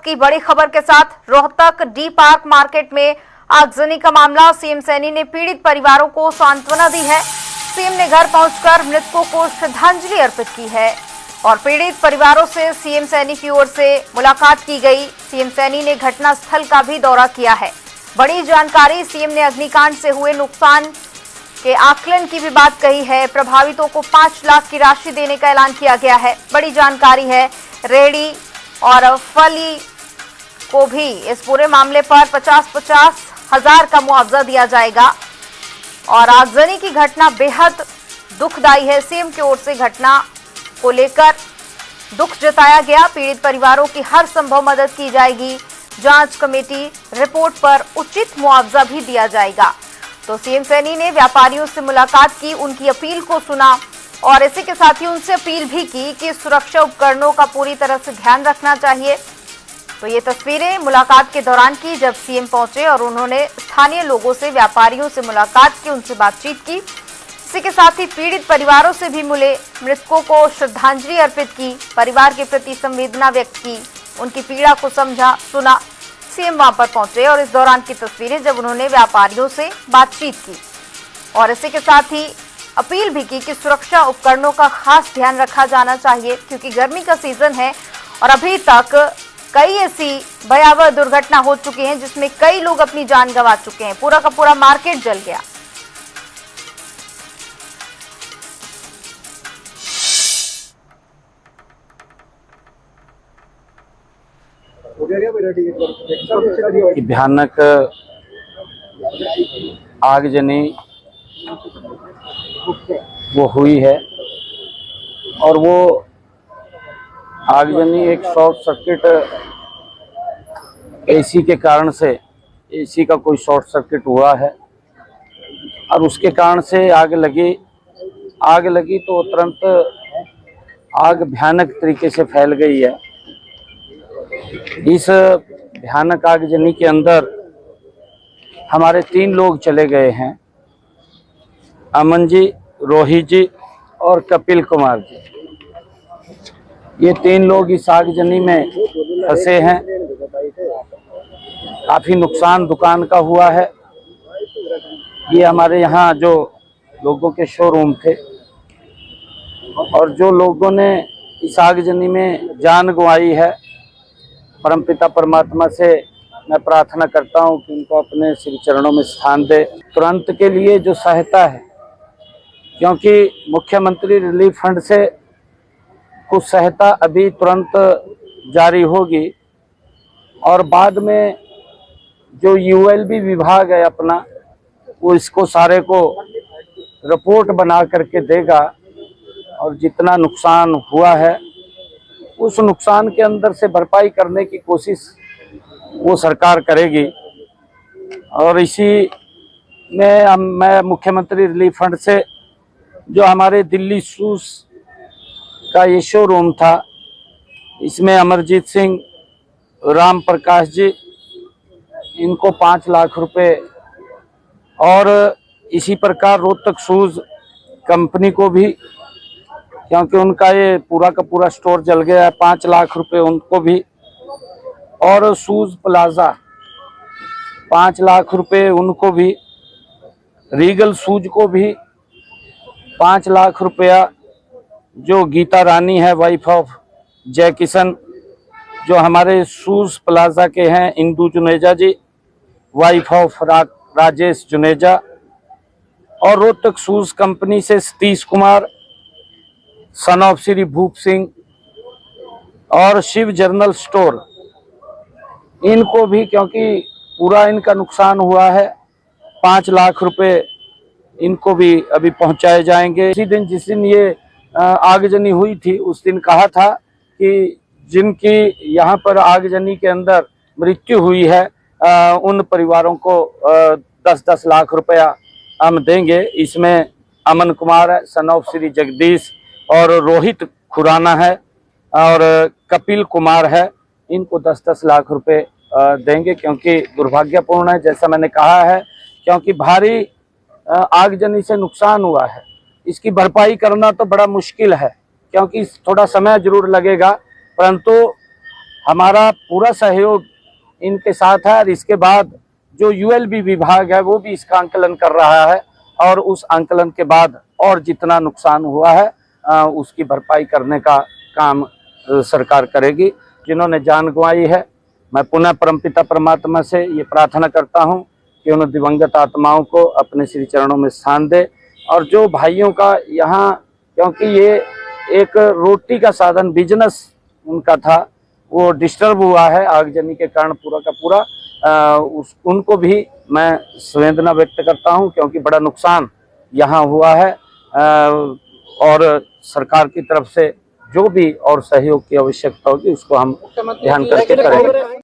की बड़ी खबर के साथ रोहतक डी पार्क मार्केट में आगजनी का मामला। सीएम सैनी ने पीड़ित परिवारों को सांत्वना दी है। सीएम ने घर पहुंचकर मृतकों को श्रद्धांजलि अर्पित की है और पीड़ित परिवारों से सीएम सैनी की ओर से मुलाकात की गई। सीएम सैनी ने घटनास्थल का भी दौरा किया है। बड़ी जानकारी, सीएम ने अग्निकांड से हुए नुकसान के आकलन की भी बात कही है। प्रभावितों को 5 लाख की राशि देने का ऐलान किया गया है। बड़ी जानकारी है, रेहड़ी और फली को भी इस पूरे मामले पर 50-50 हजार का मुआवजा दिया जाएगा और आगजनी की घटना बेहद दुखदायी है। सीएम की ओर से घटना को लेकर दुख जताया गया। पीड़ित परिवारों की हर संभव मदद की जाएगी। जांच कमेटी रिपोर्ट पर उचित मुआवजा भी दिया जाएगा। तो सीएम सैनी ने व्यापारियों से मुलाकात की, उनकी अपील को सुना और इसी के साथ ही उनसे अपील भी की कि सुरक्षा उपकरणों का पूरी तरह से ध्यान रखना चाहिए। तो ये तस्वीरें मुलाकात के दौरान की, जब सीएम पहुंचे और उन्होंने स्थानीय लोगों से, व्यापारियों से मुलाकात की, उनसे बातचीत की। इसी के साथ ही पीड़ित परिवारों से भी मिले, मृतकों को श्रद्धांजलि अर्पित की, परिवार के प्रति संवेदना व्यक्त की, उनकी पीड़ा को समझा, सुना। सीएम वहां पर पहुंचे और इस दौरान की तस्वीरें जब उन्होंने व्यापारियों से बातचीत की और इसी के साथ ही अपील भी की कि सुरक्षा उपकरणों का खास ध्यान रखा जाना चाहिए, क्योंकि गर्मी का सीजन है और अभी तक कई ऐसी भयावह दुर्घटना हो चुकी हैं जिसमें कई लोग अपनी जान गंवा चुके हैं। पूरा का पूरा मार्केट जल गया। भयानक आगजनी वो हुई है और वो आगजनी एक शॉर्ट सर्किट एसी के कारण से, एसी का कोई शॉर्ट सर्किट हुआ है और उसके कारण से आग लगी तो तुरंत आग भयानक तरीके से फैल गई है। इस भयानक आगजनी के अंदर हमारे 3 लोग चले गए हैं, अमन जी, रोहित जी और कपिल कुमार जी। ये 3 लोग इस आगजनी में फंसे हैं। काफी नुकसान दुकान का हुआ है। ये हमारे यहाँ जो लोगों के शोरूम थे और जो लोगों ने इस आगजनी में जान गंवाई है, परमपिता परमात्मा से मैं प्रार्थना करता हूँ कि उनको अपने श्री चरणों में स्थान दे। तुरंत के लिए जो सहायता है, क्योंकि मुख्यमंत्री रिलीफ फंड से कुछ सहायता अभी तुरंत जारी होगी और बाद में जो यूएलबी विभाग है अपना, वो इसको सारे को रिपोर्ट बना करके देगा और जितना नुकसान हुआ है उस नुकसान के अंदर से भरपाई करने की कोशिश वो सरकार करेगी। और इसी में मैं मुख्यमंत्री रिलीफ फंड से जो हमारे दिल्ली शूज का ये शोरूम था, इसमें अमरजीत सिंह, राम प्रकाश जी, इनको 5 लाख रुपए और इसी प्रकार रोहतक शूज कंपनी को भी, क्योंकि उनका ये पूरा का पूरा स्टोर जल गया है, 5 लाख रुपए उनको भी। और शूज प्लाजा 5 लाख रुपए उनको भी। रीगल शूज को भी 5 लाख रुपया। जो गीता रानी है, वाइफ ऑफ जय किशन, जो हमारे शूज प्लाजा के हैं, इंदू जुनेजा जी, वाइफ ऑफ राजेश जुनेजा। और रोहतक शूज कंपनी से सतीश कुमार, सन ऑफ श्री भूप सिंह और शिव जर्नल स्टोर, इनको भी, क्योंकि पूरा इनका नुकसान हुआ है, 5 लाख रुपए इनको भी अभी पहुंचाए जाएंगे। इसी दिन, जिस दिन ये आगजनी हुई थी, उस दिन कहा था कि जिनकी यहाँ पर आगजनी के अंदर मृत्यु हुई है, उन परिवारों को 10-10 लाख रुपया हम देंगे। इसमें अमन कुमार है, सन ऑफ श्री जगदीश, और रोहित खुराना है और कपिल कुमार है। इनको 10-10 लाख रुपए देंगे, क्योंकि दुर्भाग्यपूर्ण है, जैसा मैंने कहा है, क्योंकि भारी आगजनी से नुकसान हुआ है। इसकी भरपाई करना तो बड़ा मुश्किल है, क्योंकि थोड़ा समय जरूर लगेगा, परंतु हमारा पूरा सहयोग इनके साथ है। और इसके बाद जो यूएलबी विभाग है वो भी इसका आंकलन कर रहा है और उस आंकलन के बाद और जितना नुकसान हुआ है उसकी भरपाई करने का काम सरकार करेगी। जिन्होंने जान गंवाई है, मैं पुनः परमपिता परमात्मा से ये प्रार्थना करता हूँ कि उन दिवंगत आत्माओं को अपने श्री चरणों में स्थान दे। और जो भाइयों का यहाँ, क्योंकि ये एक रोटी का साधन बिजनेस उनका था, वो डिस्टर्ब हुआ है आगजनी के कारण पूरा का पूरा, उनको भी मैं संवेदना व्यक्त करता हूं, क्योंकि बड़ा नुकसान यहाँ हुआ है। और सरकार की तरफ से जो भी और सहयोग की आवश्यकता होगी उसको हम ध्यान करके करेंगे।